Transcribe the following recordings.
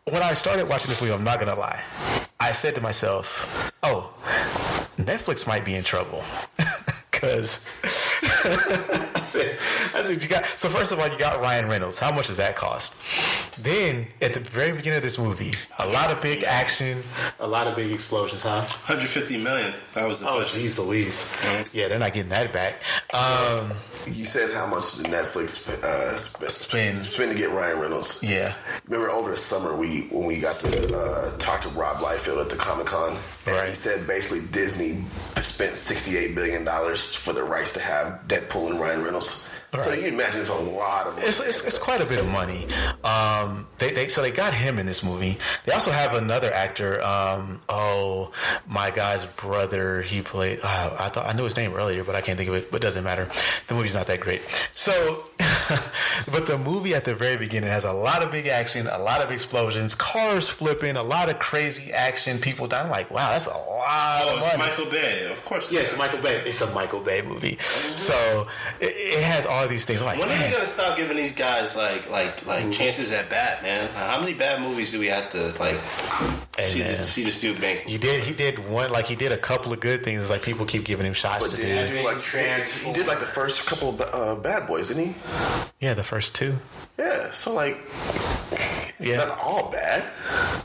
when I started watching this movie, I'm not gonna lie, I said to myself, "Oh, Netflix might be in trouble," because I said, you got. So first of all, you got Ryan Reynolds. How much does that cost? Then at the very beginning of this movie, a lot of big action, a lot of big explosions, huh? 150 million. That was the budget. Jeez Louise. Mm-hmm. Yeah, they're not getting that back. You said how much did Netflix spend to get Ryan Reynolds? Yeah. Remember over the summer when we got to talk to Rob Liefeld at the Comic-Con, and he said basically Disney spent $68 billion for the rights to have Deadpool and Ryan Reynolds. Right. So you imagine it's a lot of money. It's quite a bit of money. They got him in this movie. They also have another actor. My guy's brother. He played. I knew his name earlier, but I can't think of it. But it doesn't matter. The movie's not that great. So, but the movie at the very beginning has a lot of big action, a lot of explosions, cars flipping, a lot of crazy action, people dying. I'm like, wow, that's a lot of money. Michael Bay, of course. Yes, Michael Bay. It's a Michael Bay movie. Mm-hmm. So it has all these things. I'm like, when are you gonna stop giving these guys like chances at bat, man? How many bad movies do we have to see this dude make? He did one. Like he did a couple of good things. Like people keep giving him shots to do. He did like the first couple of Bad Boys, didn't he? Yeah, the first two. Yeah, so like, not all bad.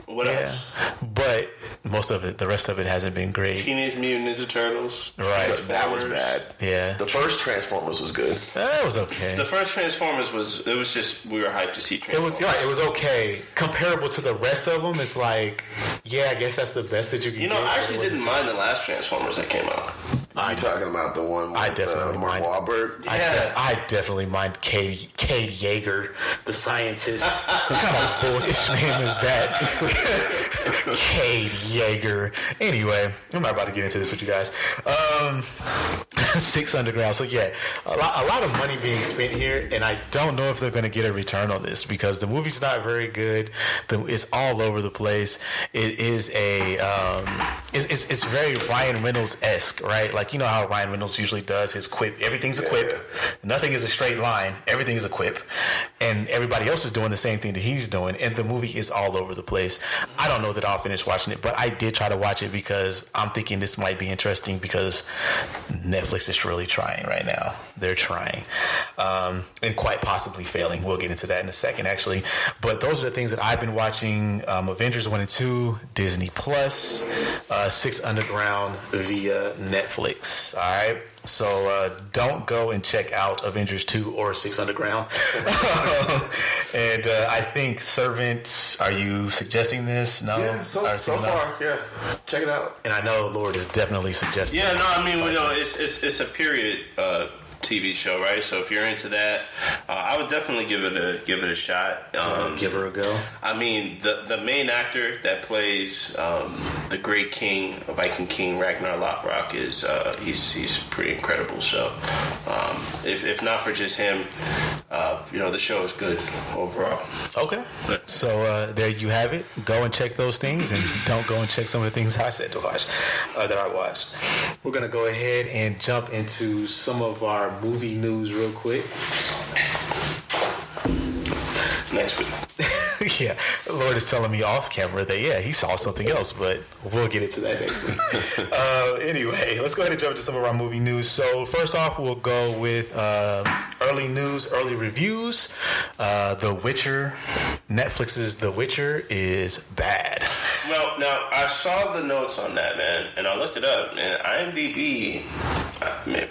What else? But most of it, the rest of it hasn't been great. Teenage Mutant Ninja Turtles. Right. That was bad. Yeah. The first Transformers was good. That was okay. The first Transformers was just, we were hyped to see Transformers. It was okay. Comparable to the rest of them, it's like, yeah, I guess that's the best that you can get. I actually didn't mind the last Transformers that came out. You talking about the one with Mark Wahlberg? Yeah. I definitely mind Cade Yeager, the scientist. What kind of bullish name is that? Cade Yeager. Anyway, I'm not about to get into this with you guys. 6 Underground. So yeah, a lot of money being spent here, and I don't know if they're going to get a return on this because the movie's not very good. It's all over the place. It is it's very Ryan Reynolds-esque, right? Like, you know how Ryan Reynolds usually does his quip. Everything's a quip. Nothing is a straight line. Everything is a quip. And everybody else is doing the same thing that he's doing, and the movie is all over the place. I don't know that I'll finish watching it, but I did try to watch it because I'm thinking this might be interesting because Netflix is really trying right now. They're trying. And quite possibly failing. We'll get into that in a second, actually. But those are the things that I've been watching. Avengers 1 and 2, Disney Plus, 6 Underground via Netflix. All right? So don't go and check out Avengers 2 or 6 Underground. And I think Servant, are you suggesting this? No? Yeah, so far, yeah. Check it out. And I know Lord is definitely suggesting. Yeah, no, I mean, it's a period TV show, right? So if you're into that, I would definitely give it a shot. Give her a go. I mean, the main actor that plays the great king, Viking King Ragnar Lothbrok, is he's pretty incredible. So if not for just him, the show is good overall. Okay. So there you have it. Go and check those things, and don't go and check some of the things I said to watch that I watched. We're gonna go ahead and jump into some of our movie news real quick. Next week. Yeah, Lord is telling me off camera that he saw something else, but we'll get into that next week. Anyway, let's go ahead and jump into some of our movie news. So first off, we'll go with early news, early reviews. The Witcher, Netflix's The Witcher is bad. Well, now I saw the notes on that, man, and I looked it up, and IMDb,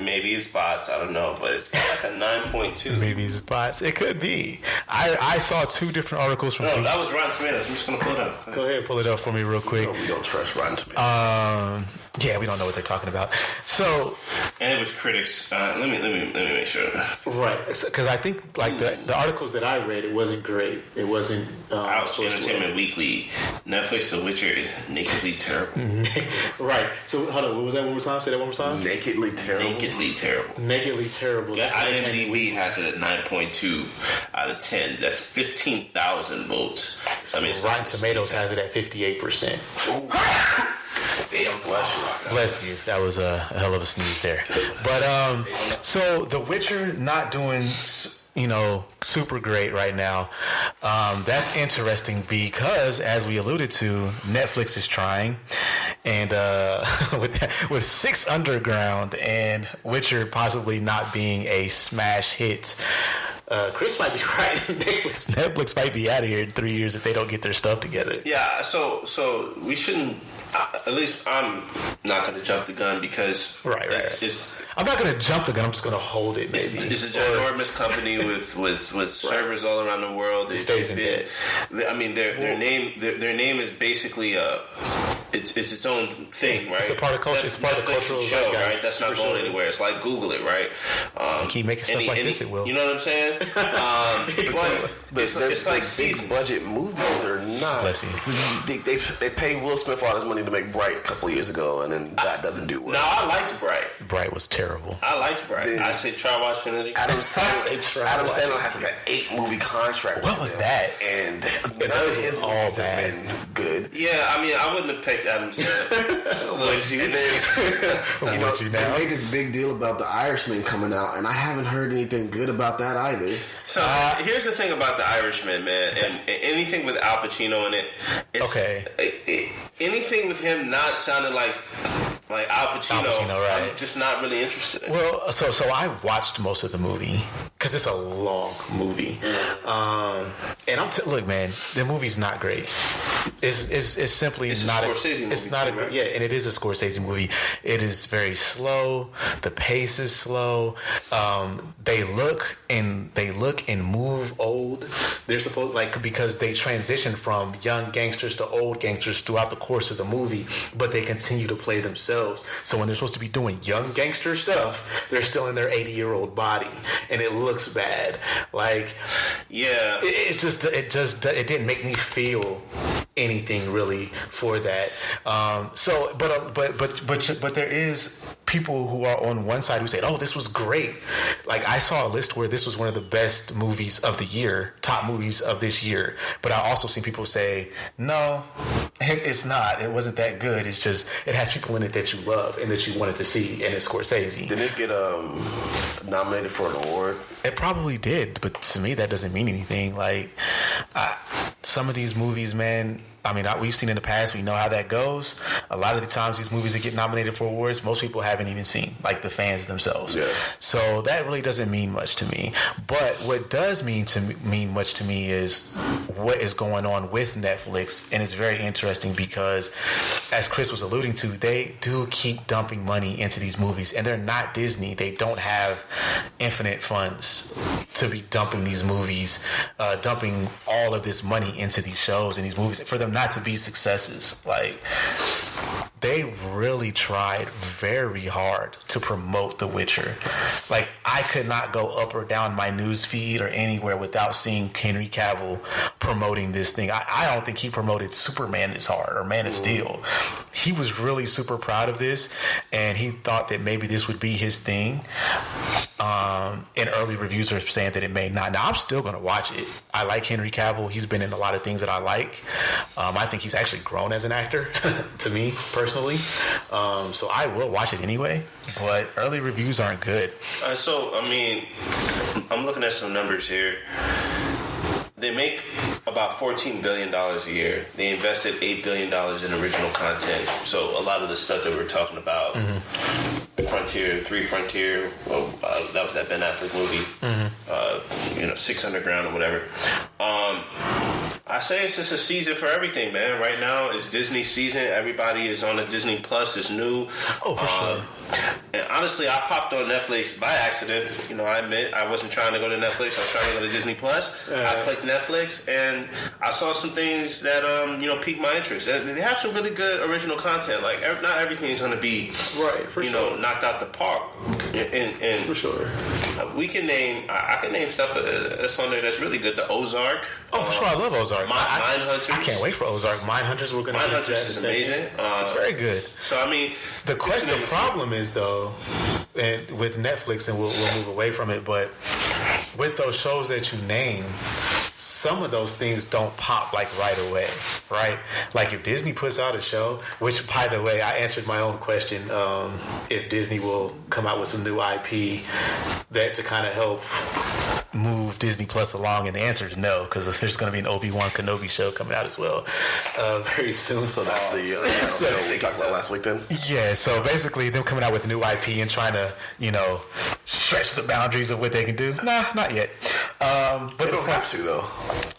maybe it's bots, I don't know, but it's got like a 9.2. Maybe it's bots. It could be. I saw 2 different articles from. No, that was Rotten Tomatoes. I'm just gonna pull it up. Go ahead, pull it up for me real quick. No, we don't trust Rotten Tomatoes. Yeah, we don't know what they're talking about. So, and it was critics. Let me make sure. Right, because I think like the articles that I read, it wasn't great. It wasn't. Entertainment Weekly, Netflix The Witcher is nakedly terrible. Right. So hold on. What was that one more time? Say that one more time. Nakedly terrible. Nakedly terrible. Nakedly terrible. Yeah, IMDb has it at 9.2 out of 10. That's 15,000 votes. So, I mean, Rotten Tomatoes has it at 58%. Damn, bless you. That was a hell of a sneeze there. But so The Witcher not doing super great right now. That's interesting because, as we alluded to, Netflix is trying, and with Six Underground and Witcher possibly not being a smash hit. Chris might be right. Netflix might be out of here in 3 years if they don't get their stuff together. Yeah, so we shouldn't. At least I'm not going to jump the gun because I'm not going to jump the gun. I'm just going to hold it. Maybe it's a ginormous company with servers all around the world. It stays in debt. I mean, their name is basically it's its own thing, right? It's a part of culture. It's part of the cultural show, right? That's not going anywhere. It's like Google it, right? You keep making stuff like this, it will. You know what I'm saying? It's like big budget movies are not. They pay Will Smith all his money to make Bright a couple of years ago, and then that doesn't do well. No, I liked Bright. Bright was terrible. I liked Bright. I say try watching it again. Adam Sandler has like an 8-movie contract. What was that? And none of his movies have been good. Yeah, I mean, I wouldn't have picked Adam Sandler. They made this big deal about The Irishman coming out, and I haven't heard anything good about that either. So here's the thing about The Irishman, man, and anything with Al Pacino in it. Anything with him not sounding like Al Pacino, right? I'm just not really interested in. Well, so I watched most of the movie because it's a long movie, and look, man, the movie's not great. It's simply not. A Scorsese movie. It's not right? Yeah, and it is a Scorsese movie. It is very slow. The pace is slow. They look and move old. They're supposed because they transition from young gangsters to old gangsters throughout the course of the movie, but they continue to play themselves. So when they're supposed to be doing young gangster stuff, they're still in their 80-year-old body, and it looks bad. It didn't make me feel anything really for that. But there is people who are on one side who say, "Oh, this was great." Like I saw a list where this was one of the best movies of the year, top movies of this year. But I also see people say, "No, it's not. It wasn't that good. It's just it has people in it that you love and that you wanted to see, and it's Scorsese." Did it get nominated for an award? It probably did, but to me that doesn't mean anything. Some of these movies, man. I mean, we've seen in the past. We know how that goes. A lot of the times, these movies that get nominated for awards, most people haven't even seen, like the fans themselves. Yeah. So that really doesn't mean much to me. But what does mean much to me is what is going on with Netflix, and it's very interesting because, as Chris was alluding to, they do keep dumping money into these movies, and they're not Disney. They don't have infinite funds to be dumping these movies, dumping all of this money into these shows and these movies for them not to be successes. They really tried very hard to promote The Witcher. I could not go up or down my news feed or anywhere without seeing Henry Cavill promoting this thing. I don't think he promoted Superman this hard or Man of Steel. He was really super proud of this, and he thought that maybe this would be his thing. And early reviews are saying that it may not. Now, I'm still going to watch it. I like Henry Cavill. He's been in a lot of things that I like. I think he's actually grown as an actor, to me, personally. So I will watch it anyway, but early reviews aren't good. I'm looking at some numbers here. They make about $14 billion a year. They invested $8 billion in original content. So a lot of the stuff that we're talking about, Frontier, that was that Ben Affleck movie, 6 Underground or whatever. I say it's just a season for everything, man. Right now, it's Disney season. Everybody is on a Disney Plus. It's new. Oh, for sure. And honestly, I popped on Netflix by accident. I admit I wasn't trying to go to Netflix. I was trying to go to Disney Plus. I clicked Netflix, and I saw some things that piqued my interest. And they have some really good original content. Not everything is going to be knocked out the park. And for sure, I can name stuff that's on there that's really good. The Ozark. Oh, for sure, I love Ozark. Mindhunters. I can't wait for Ozark. Mindhunters. We're going to. Mindhunters is amazing. It's very good. So the problem is though, and with Netflix, and we'll move away from it, but with those shows that you name, some of those things don't pop right away, right? If Disney puts out a show, which by the way, I answered my own question, if Disney will come out with some new IP that to kind of help move Disney Plus along? And the answer is no, because there's going to be an Obi-Wan Kenobi show coming out as well very soon. So that's the show we talked about last week then? Yeah, so basically them coming out with new IP and trying to, stretch the boundaries of what they can do. Nah, not yet. But they don't have to, though.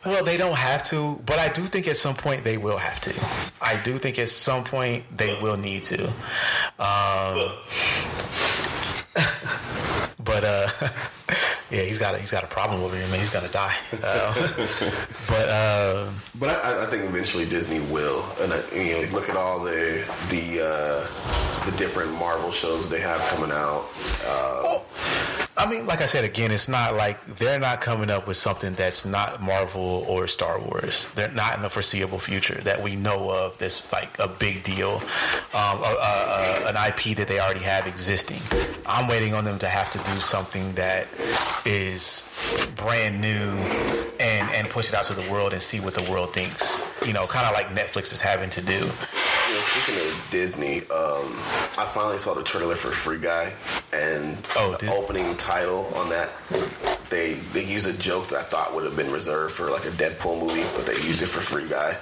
Well, they don't have to, but I do think at some point they will have to. I do think at some point they will need to. But yeah, he's got a problem over here, man. He's gonna die. But I think eventually Disney will, and look at all the different Marvel shows they have coming out. I mean, like I said, again, it's not like they're not coming up with something that's not Marvel or Star Wars. They're not in the foreseeable future that we know of that's like a big deal, an IP that they already have existing. I'm waiting on them to have to do something that is brand new and push it out to the world and see what the world thinks. Kind of like Netflix is having to do. Speaking of Disney, I finally saw the trailer for Free Guy, and the opening title on that, they used a joke that I thought would have been reserved for like a Deadpool movie, but they used it for Free Guy,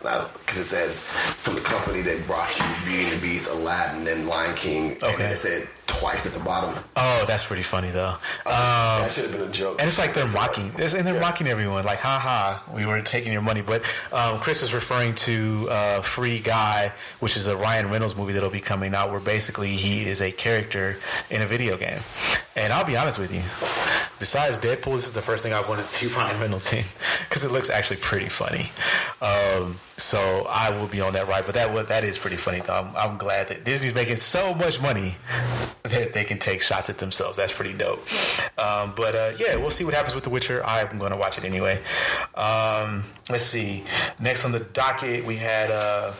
because it says from the company that brought you Beauty and the Beast, Aladdin, and Lion King, and then it said twice at the bottom. Oh, that's pretty funny though. That should have been a joke. And it's like they're mocking, mocking everyone. Like, haha, we were taking your money. But Chris is referring to Free Guy, which is a Ryan Reynolds movie that'll be coming out, where basically he is a character in a video game. And I'll be honest with you, besides Deadpool, this is the first thing I wanted to see Ryan Reynolds in, because it looks actually pretty funny. So I will be on that ride. But that is pretty funny though. I'm glad that Disney's making so much money that they can take shots at themselves. That's pretty dope. Yeah, we'll see what happens with The Witcher. I'm going to watch it anyway. Let's see. Next on the docket, we had... go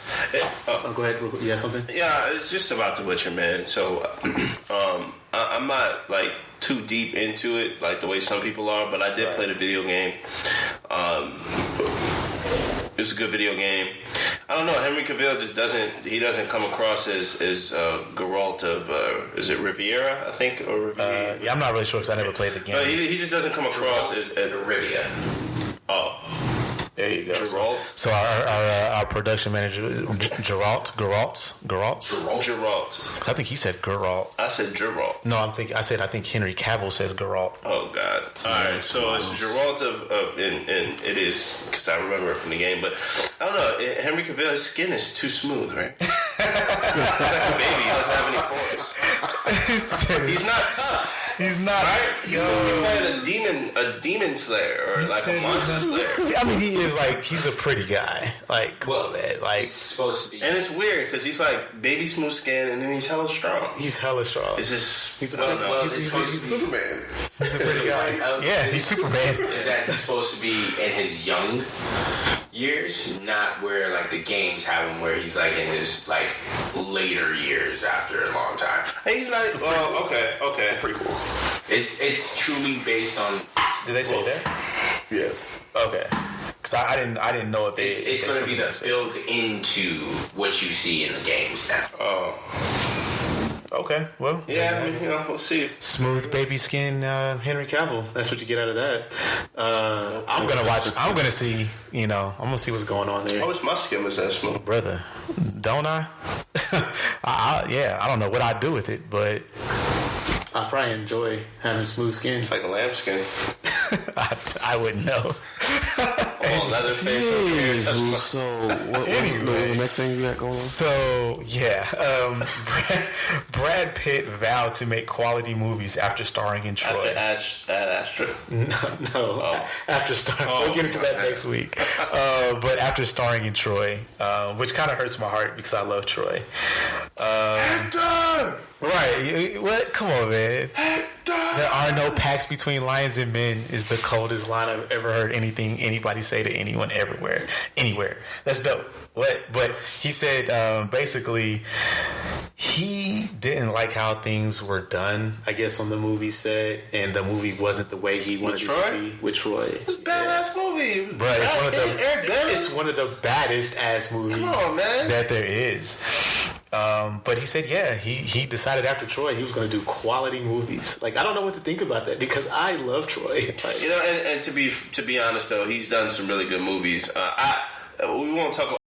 ahead. You had something? Yeah, it's just about The Witcher, man. So I'm not like too deep into it like the way some people are, but I did play the video game. It was a good video game. I don't know. Henry Cavill just doesn't come across as Geralt of is it Riviera? I think or Riviera. Yeah, I'm not really sure because I never played the game. No, he just doesn't come across as Rivia. Oh. There you go. Geralt. So our production manager, Geralt. I think he said Geralt. I said Geralt. No, I think Henry Cavill says Geralt. Oh God! All right, so it's Geralt and it is because I remember it from the game, but I don't know. Henry Cavill, his skin is too smooth, right? He's like a baby. He doesn't have any pores. He's not tough. He's not. Right? He's supposed to be playing a demon slayer or like a monster slayer. I mean, he is like, he's a pretty guy. Like, come on, man. Like, it's supposed to be. And it's weird because he's like baby smooth skin and then he's hella strong. He's hella strong. It's just, he's Superman. He's a pretty guy. Yeah, he's Superman. Is that he's supposed to be in his young years, not where like the games have him where he's like in his like later years after a long time. Hey, he's not. Okay. It's a prequel. It's truly based on. Did they say that? Yes. Okay. Because I didn't know if they. It's going to be the build into what you see in the games now. Oh. Okay, well, yeah, I mean, we'll see. Smooth baby skin, Henry Cavill. That's what you get out of that. I'm gonna watch. I'm gonna see. I'm gonna see what's going on there. I wish my skin was that smooth, brother. Don't I? I don't know what I'd do with it, but I probably enjoy having smooth skin. It's like a lamb skin. I wouldn't know. So what the next thing you got going on? So yeah, Brad Pitt vowed to make quality movies after starring in Troy. After Astra? No. After starring. We'll get into that next week. But after starring in Troy, which kind of hurts my heart because I love Troy. Right. What? Come on, man. There are no pacts between lions and men is the coldest line I've ever heard anybody say to anyone anywhere. That's dope. What? But he said basically he didn't like how things were done, I guess, on the movie set, and the movie wasn't the way he wanted it to be. With Troy? It's a badass movie. Bro, it's one of the baddest ass movies that there is. But he said, he decided after Troy he was going to do quality movies. Like, I don't know what to think about that because I love Troy. You know, and to be honest though, he's done some really good movies. We won't talk